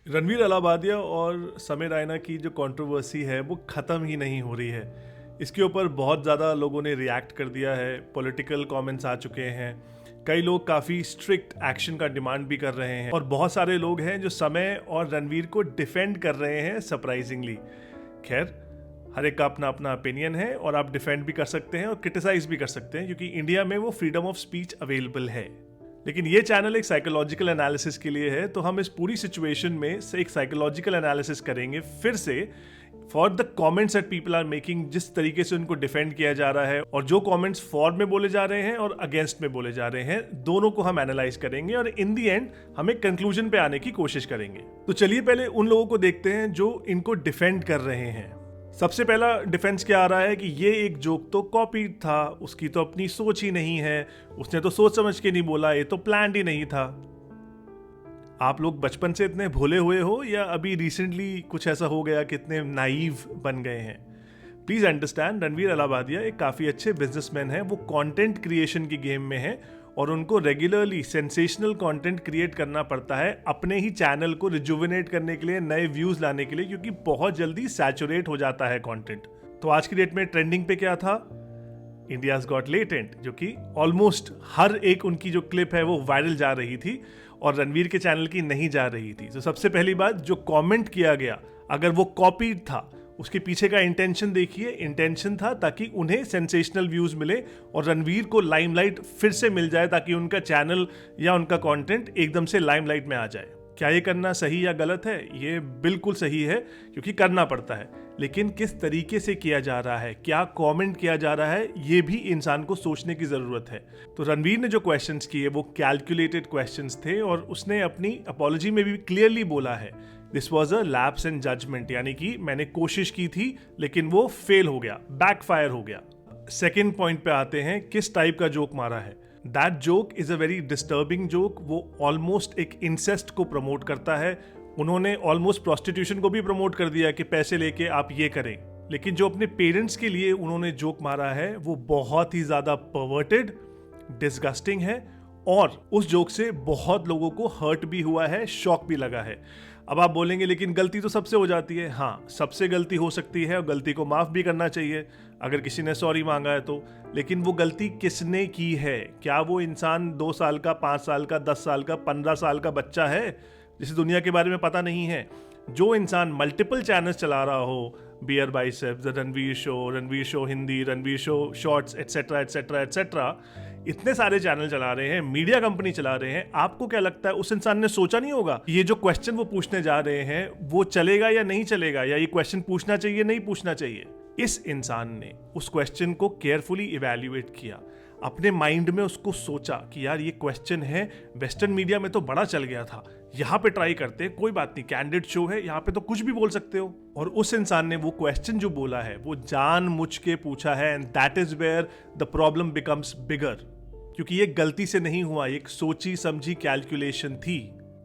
रणवीर अलाहाबादिया और समय रैना की जो कंट्रोवर्सी है वो ख़त्म ही नहीं हो रही है। इसके ऊपर बहुत ज़्यादा लोगों ने रिएक्ट कर दिया है, पॉलिटिकल कमेंट्स आ चुके हैं, कई लोग काफ़ी स्ट्रिक्ट एक्शन का डिमांड भी कर रहे हैं और बहुत सारे लोग हैं जो समय और रणवीर को डिफेंड कर रहे हैं सरप्राइजिंगली। खैर, हर एक का अपना अपना ओपिनियन है और आप डिफेंड भी कर सकते हैं और क्रिटिसाइज भी कर सकते हैं क्योंकि इंडिया में वो फ्रीडम ऑफ स्पीच अवेलेबल है। लेकिन ये चैनल एक साइकोलॉजिकल एनालिसिस के लिए है, तो हम इस पूरी सिचुएशन में से एक साइकोलॉजिकल एनालिसिस करेंगे फिर से for the comments that people are making, जिस तरीके से उनको डिफेंड किया जा रहा है और जो कमेंट्स फॉर में बोले जा रहे हैं और अगेंस्ट में बोले जा रहे हैं, दोनों को हम एनालाइज करेंगे और इन दी एंड हम एक कंक्लूजन पे आने की कोशिश करेंगे। तो चलिए पहले उन लोगों को देखते हैं जो इनको डिफेंड कर रहे हैं। सबसे पहला डिफेंस क्या आ रहा है कि ये एक जोक तो कॉपीड था, उसकी तो अपनी सोच ही नहीं है, उसने तो सोच समझ के नहीं बोला, ये तो प्लान्ड ही नहीं था। आप लोग बचपन से इतने भोले हुए हो या अभी रिसेंटली कुछ ऐसा हो गया कि इतने नाइव बन गए हैं? प्लीज अंडरस्टैंड, रणवीर अलाहाबादिया एक काफी अच्छे बिजनेसमैन है, वो कंटेंट क्रिएशन की गेम में है और उनको रेगुलरली सेंसेशनल कंटेंट क्रिएट करना पड़ता है अपने ही चैनल को रिजुविनेट करने के लिए, नए व्यूज लाने के लिए, क्योंकि बहुत जल्दी सैचुरेट हो जाता है कंटेंट। तो आज की डेट में ट्रेंडिंग पे क्या था? इंडियाज गॉट लेटेंट, जो कि ऑलमोस्ट हर एक उनकी जो क्लिप है वो वायरल जा रही थी और रणवीर के चैनल की नहीं जा रही थी। तो सबसे पहली बात, जो कमेंट किया गया अगर वो कॉपीड था, उसके पीछे का इंटेंशन देखिए। इंटेंशन था ताकि उन्हें सेंसेशनल व्यूज मिले और रणवीर को लाइमलाइट फिर से मिल जाए ताकि उनका चैनल या उनका कंटेंट एकदम से लाइमलाइट में आ जाए। क्या ये करना सही या गलत है? ये बिल्कुल सही है क्योंकि करना पड़ता है, लेकिन किस तरीके से किया जा रहा है, क्या कमेंट किया जा रहा है, ये भी इंसान को सोचने की जरूरत है। तो रणवीर ने जो क्वेश्चंस किए वो कैलकुलेटेड क्वेश्चंस थे और उसने अपनी अपॉलॉजी में भी क्लियरली बोला है, this was a lapse in judgement, यानी कि मैंने कोशिश की थी लेकिन वो फेल हो गया, बैकफायर हो गया। सेकेंड पॉइंट पे आते हैं, किस टाइप का जोक मारा है। That joke is a very disturbing joke. वो ऑलमोस्ट एक इंसेस्ट को प्रमोट करता है। उन्होंने ऑलमोस्ट प्रोस्टिट्यूशन को भी प्रमोट कर दिया कि पैसे लेके आप ये करें। लेकिन जो अपने पेरेंट्स के लिए उन्होंने जोक मारा है वो बहुत ही ज्यादा परवर्टेड, डिस्गस्टिंग है और उस जोक से बहुत लोगों को हर्ट भी हुआ है, शॉक भी लगा है। अब आप बोलेंगे लेकिन गलती तो सबसे हो जाती है। हाँ, सबसे गलती हो सकती है और गलती को माफ भी करना चाहिए अगर किसी ने सॉरी मांगा है तो। लेकिन वो गलती किसने की है? क्या वो इंसान 2 साल का, 5 साल का, 10 साल का, 15 साल का बच्चा है जिसे दुनिया के बारे में पता नहीं है? जो इंसान मल्टीपल चैनल्स चला रहा हो, Beer Biceps, Ranveer show Hindi, Ranveer show shorts, etcetera etcetera etcetera, इतने सारे चैनल चला रहे हैं, मीडिया कंपनी चला रहे हैं, आपको क्या लगता है उस इंसान ने सोचा नहीं होगा ये जो क्वेश्चन वो पूछने जा रहे हैं वो चलेगा या नहीं चलेगा, या ये क्वेश्चन पूछना चाहिए नहीं पूछना चाहिए? इस इंसान ने उस क्वेश्चन को केयरफुली इवैल्यूएट किया, अपने माइंड में उसको सोचा कि यार ये क्वेश्चन है, वेस्टर्न मीडिया में तो बड़ा चल गया था, यहाँ पे ट्राई करते हैं, कोई बात नहीं, कैंडिड शो है, यहाँ पे तो कुछ भी बोल सकते हो। और उस इंसान ने वो क्वेश्चन जो बोला है वो जानबूझ के पूछा है and that is where the problem becomes bigger, क्योंकि ये गलती से नहीं हुआ, एक सोची समझी कैलकुलेशन थी।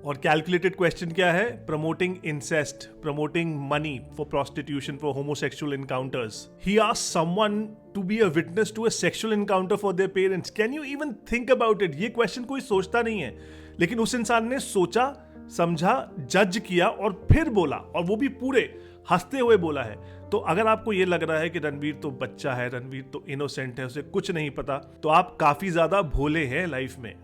और कैलकुलेटेड क्वेश्चन क्या है? Promoting incest, promoting money for prostitution, for homosexual encounters. He asked someone to be a witness to a sexual encounter for their parents. Can you even think about it? ये question कोई सोचता नहीं है, लेकिन उस इंसान ने सोचा, समझा, जज किया और फिर बोला, और वो भी पूरे हंसते हुए बोला है। तो अगर आपको ये लग रहा है कि रणवीर तो बच्चा है, रणवीर तो इनोसेंट है, उसे कुछ नहीं पता, तो आप काफी ज्यादा भोले हैं लाइफ में।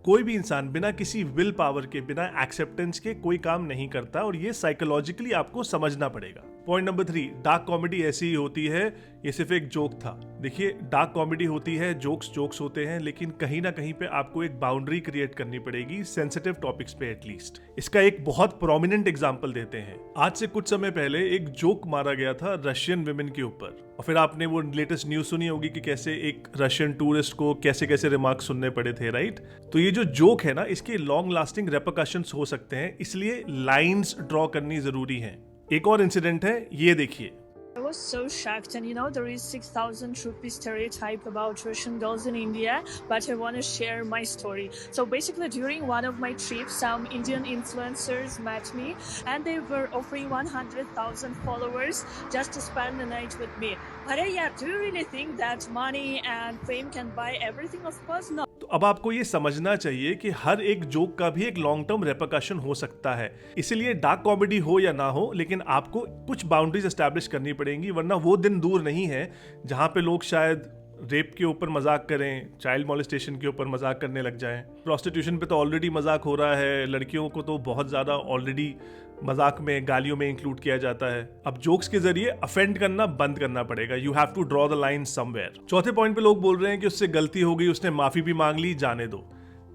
कोई भी इंसान बिना किसी विल पावर के, बिना एक्सेप्टेंस के कोई काम नहीं करता और ये साइकोलॉजिकली आपको समझना पड़ेगा। पॉइंट नंबर 3, डार्क कॉमेडी ऐसी ही होती है, ये सिर्फ एक जोक था। देखिए, डार्क कॉमेडी होती है, जोक्स होते हैं, लेकिन कहीं ना कहीं पे आपको एक बाउंड्री क्रिएट करनी पड़ेगी, सेंसिटिव टॉपिक्स पे एटलीस्ट। इसका एक बहुत प्रोमिनेंट एग्जांपल देते हैं। आज से कुछ समय पहले एक जोक मारा गया था रशियन विमेन के ऊपर, और फिर आपने वो लेटेस्ट न्यूज सुनी होगी कि कैसे एक रशियन टूरिस्ट को कैसे कैसे रिमार्क सुनने पड़े थे, राइट? तो ये जो जोक है ना, इसके लॉन्ग लास्टिंग रेपरकशंस हो सकते हैं, इसलिए लाइंस ड्रॉ करनी जरूरी है। एक और इंसिडेंट है, ये देखिए। I was so shocked, and there is 6,000 rupee stereotype about Russian girls in India, but I want to share my story. So basically, during one of my trips, some Indian influencers met me, and they were offering 100,000 followers just to spend the night with me. But yeah, do you really think that money and fame can buy everything? Of course not. तो अब आपको ये समझना चाहिए कि हर एक joke का भी एक लॉन्ग टर्म रेपरकशन हो सकता है। इसीलिए डार्क कॉमेडी हो या ना हो, लेकिन आपको कुछ बाउंड्रीज एस्टैब्लिश करनी पड़ेंगी, वरना वो दिन दूर नहीं है जहां पे लोग शायद रेप के ऊपर मजाक करें, चाइल्ड मॉलेस्टेशन के ऊपर मजाक करने लग जाएं। प्रोस्टिट्यूशन पे तो ऑलरेडी मजाक हो रहा है, लड़कियों को तो बहुत ज़्यादा ऑलरेडी मजाक में, गालियों में इंक्लूड किया जाता है। अब जोक्स के जरिए अफेंड करना बंद करना पड़ेगा। You have to draw the line somewhere. चौथे पॉइंट पे लोग बोल रहे हैं कि उससे गलती हो गई, उसने माफी भी मांग ली, जाने दो।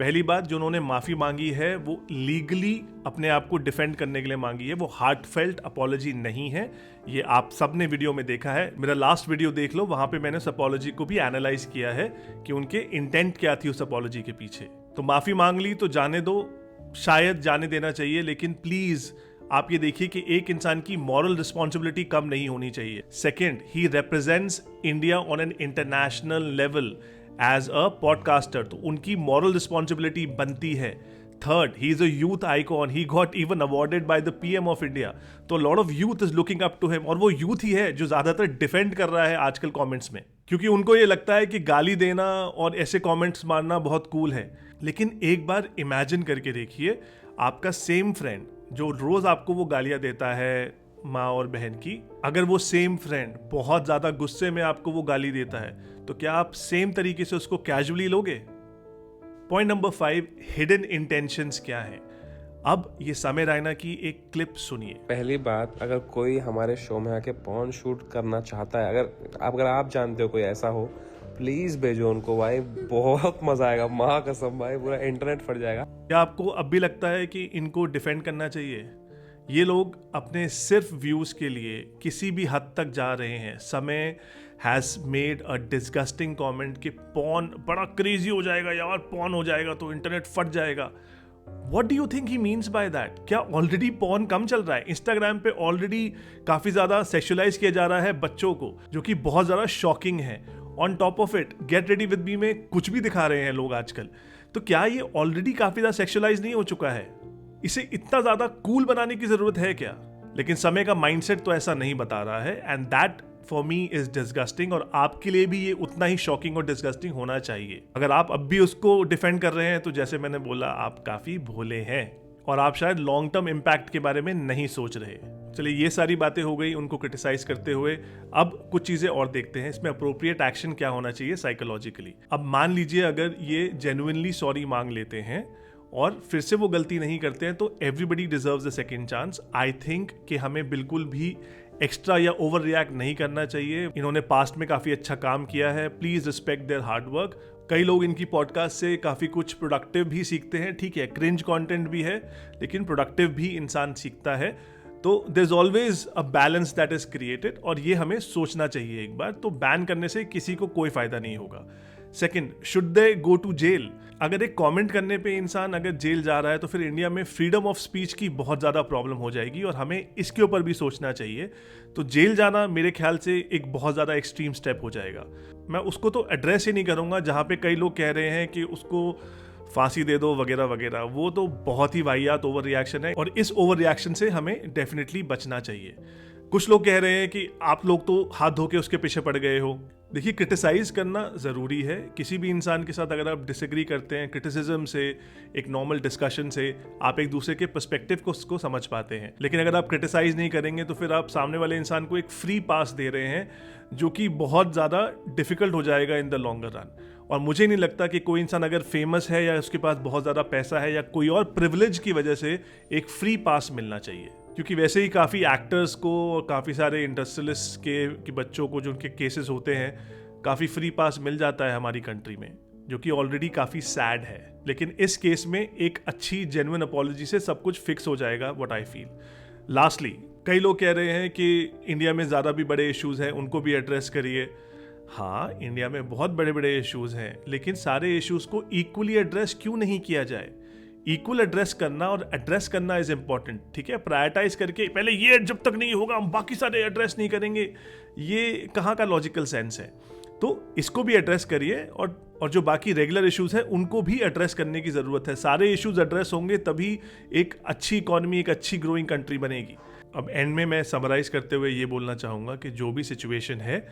पहली बात, जो उन्होंने माफी मांगी है वो लीगली अपने आप को डिफेंड करने के लिए मांगी है, वो हार्टफेल्ट अपॉलॉजी नहीं है। ये आप सब ने वीडियो में देखा है, मेरा लास्ट वीडियो देख लो, वहां पे मैंने उस अपॉलॉजी को भी एनालाइज किया है कि उनके इंटेंट क्या थी उस अपॉलॉजी के पीछे। तो माफी मांग ली तो जाने दो, शायद जाने देना चाहिए, लेकिन प्लीज आप ये देखिए कि एक इंसान की मॉरल रिस्पॉन्सिबिलिटी कम नहीं होनी चाहिए। Second, he represents India on an international level as a podcaster, तो उनकी मॉरल रिस्पॉन्सिबिलिटी बनती है। Third, he is a youth icon, he got even awarded by the PM of India, तो lot of youth is looking up to him, और वो youth ही है जो ज्यादातर डिफेंड कर रहा है आजकल कमेंट्स में, क्योंकि उनको ये लगता है कि गाली देना और ऐसे कमेंट्स मारना बहुत कूल है। लेकिन एक बार इमेजिन करके देखिए, आपका सेम फ्रेंड जो रोज आपको वो गालियां देता है माँ और बहन की, अगर वो सेम फ्रेंड बहुत ज्यादा गुस्से में आपको वो गाली देता है, तो क्या आप सेम तरीके से उसको कैजुअली लोगे? पॉइंट नंबर 5, हिडन इंटेंशंस क्या है। अब ये समय रैना की एक क्लिप सुनिए। पहली बात, अगर कोई हमारे शो में आके पॉर्न शूट करना चाहता है, अगर आप जानते हो कोई ऐसा हो, प्लीज भेजो उनको भाई, बहुत मजा आएगा, माँ कसम भाई, पूरा इंटरनेट फट जाएगा। क्या आपको अब भी लगता है कि इनको डिफेंड करना चाहिए? ये लोग अपने सिर्फ व्यूज के लिए किसी भी हद तक जा रहे हैं। समय has made a disgusting comment कि पॉर्न बड़ा क्रेजी हो जाएगा यार, पॉर्न हो जाएगा तो इंटरनेट फट जाएगा। What do you think he means by that? क्या ऑलरेडी पॉर्न कम चल रहा है? इंस्टाग्राम पे ऑलरेडी काफी ज्यादा सेक्सुअलाइज किया जा रहा है बच्चों को, जो कि बहुत ज्यादा शॉकिंग है। On top of it, get ready with me में कुछ भी दिखा रहे हैं लोग आजकल। तो क्या ये ऑलरेडी काफी ज्यादा सेक्सुअलाइज नहीं हो चुका है? इसे इतना ज्यादा कूल बनाने की जरूरत है क्या? लेकिन समय का माइंडसेट तो ऐसा नहीं बता रहा है, and that for me is disgusting. और आपके लिए भी ये उतना ही शॉकिंग और डिस्गस्टिंग होना चाहिए। अगर आप अब भी उसको डिफेंड कर रहे हैं, तो जैसे मैंने बोला, आप काफी भोले हैं और आप शायद लॉन्ग टर्म इम्पैक्ट के बारे में नहीं सोच रहे। चलिए, ये सारी बातें हो गई उनको क्रिटिसाइज करते हुए। अब कुछ चीजें और देखते हैं, इसमें अप्रोप्रिएट एक्शन क्या होना चाहिए साइकोलॉजिकली। अब मान लीजिए अगर ये जेन्युइनली सॉरी मांग लेते हैं और फिर से वो गलती नहीं करते हैं, तो everybody deserves a second chance. I think कि हमें बिल्कुल भी एक्स्ट्रा या ओवर रिएक्ट नहीं करना चाहिए। इन्होंने पास्ट में काफी अच्छा काम किया है, please respect there hard work. कई लोग इनकी पॉडकास्ट से काफी कुछ प्रोडक्टिव भी सीखते हैं। ठीक है, क्रिंज कंटेंट भी है, लेकिन प्रोडक्टिव भी इंसान सीखता है। तो there is always a balance that is created, और ये हमें सोचना चाहिए एक बार। तो बैन करने से किसी को कोई फायदा नहीं होगा। Second, should they go to jail? अगर एक कमेंट करने पे इंसान अगर जेल जा रहा है, तो फिर इंडिया में फ्रीडम ऑफ स्पीच की बहुत ज़्यादा प्रॉब्लम हो जाएगी, और हमें इसके ऊपर भी सोचना चाहिए। तो जेल जाना मेरे ख्याल से एक बहुत ज़्यादा एक्सट्रीम स्टेप हो जाएगा। मैं उसको तो एड्रेस ही नहीं करूँगा जहाँ पे कई लोग कह रहे हैं कि उसको फांसी दे दो वगैरह वगैरह। वो तो बहुत ही वाहियात ओवर रिएक्शन है, और इस ओवर रिएक्शन से हमें डेफिनेटली बचना चाहिए। कुछ लोग कह रहे हैं कि आप लोग तो हाथ धो के उसके पीछे पड़ गए हो। देखिए, क्रिटिसाइज करना ज़रूरी है। किसी भी इंसान के साथ अगर आप डिसएग्री करते हैं, क्रिटिसिज्म से, एक नॉर्मल डिस्कशन से आप एक दूसरे के पर्सपेक्टिव को उसको समझ पाते हैं। लेकिन अगर आप क्रिटिसाइज नहीं करेंगे, तो फिर आप सामने वाले इंसान को एक फ्री पास दे रहे हैं, जो कि बहुत ज़्यादा डिफिकल्ट हो जाएगा इन द लॉन्गर रन। और मुझे नहीं लगता कि कोई इंसान अगर फेमस है या उसके पास बहुत ज़्यादा पैसा है या कोई और प्रिविलेज की वजह से एक फ्री पास मिलना चाहिए। क्योंकि वैसे ही काफ़ी एक्टर्स को और काफ़ी सारे इंडस्ट्रियलिस्ट के बच्चों को जो उनके केसेस होते हैं, काफ़ी फ्री पास मिल जाता है हमारी कंट्री में, जो कि ऑलरेडी काफ़ी सैड है। लेकिन इस केस में एक अच्छी जेन्युइन अपॉलॉजी से सब कुछ फिक्स हो जाएगा, व्हाट आई फील। लास्टली, कई लोग कह रहे हैं कि इंडिया में ज़्यादा भी बड़े इश्यूज़ हैं, उनको भी एड्रेस करिए। हाँ, इंडिया में बहुत बड़े बड़े इश्यूज़ हैं, लेकिन सारे इश्यूज़ को इक्वली एड्रेस क्यों नहीं किया जाए? इक्वल एड्रेस करना और एड्रेस करना इज इंपॉर्टेंट। ठीक है, प्रायोरिटाइज करके पहले ये जब तक नहीं होगा हम बाकी सारे एड्रेस नहीं करेंगे, ये कहाँ का लॉजिकल सेंस है? तो इसको भी एड्रेस करिए, और जो बाकी रेगुलर इश्यूज हैं उनको भी एड्रेस करने की ज़रूरत है। सारे इश्यूज एड्रेस होंगे तभी एक अच्छी इकोनॉमी, एक अच्छी ग्रोइंग कंट्री बनेगी। अब एंड में मैं समराइज करते हुए ये बोलना चाहूँगा कि जो भी सिचुएशन है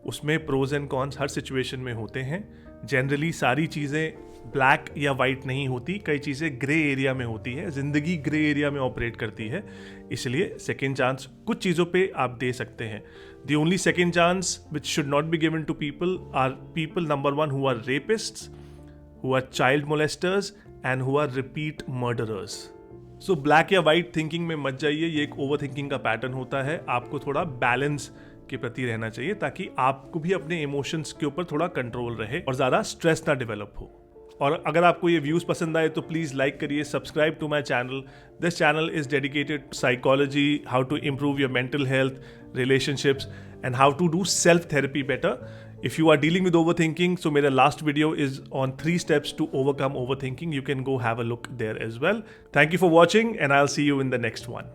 उसमें प्रोज एंड कॉन्स हर सिचुएशन में होते हैं। जनरली सारी चीज़ें ब्लैक या वाइट नहीं होती, कई चीज़ें ग्रे एरिया में होती है, ज़िंदगी ग्रे एरिया में ऑपरेट करती है। इसलिए सेकेंड चांस कुछ चीज़ों पे आप दे सकते हैं। The only second chance which should not be given to people are people, number 1, who are rapists, who are child molesters and who are repeat murderers. So black या वाइट थिंकिंग में मत जाइए, ये एक ओवर थिंकिंग का pattern होता है। आपको थोड़ा बैलेंस के प्रति रहना चाहिए ताकि आपको भी अपने इमोशंस के ऊपर थोड़ा कंट्रोल रहे और ज़्यादा स्ट्रेस ना डेवलप हो। और अगर आपको ये व्यूज़ पसंद आए तो प्लीज़ लाइक करिए, subscribe to my channel. This channel is dedicated to psychology, how to improve your mental health, relationships, and how to do self-therapy better. If you are dealing with overthinking, so my last video is on 3 steps to overcome overthinking. You can go have a look there as well. Thank you for watching, and I'll see you in the next one.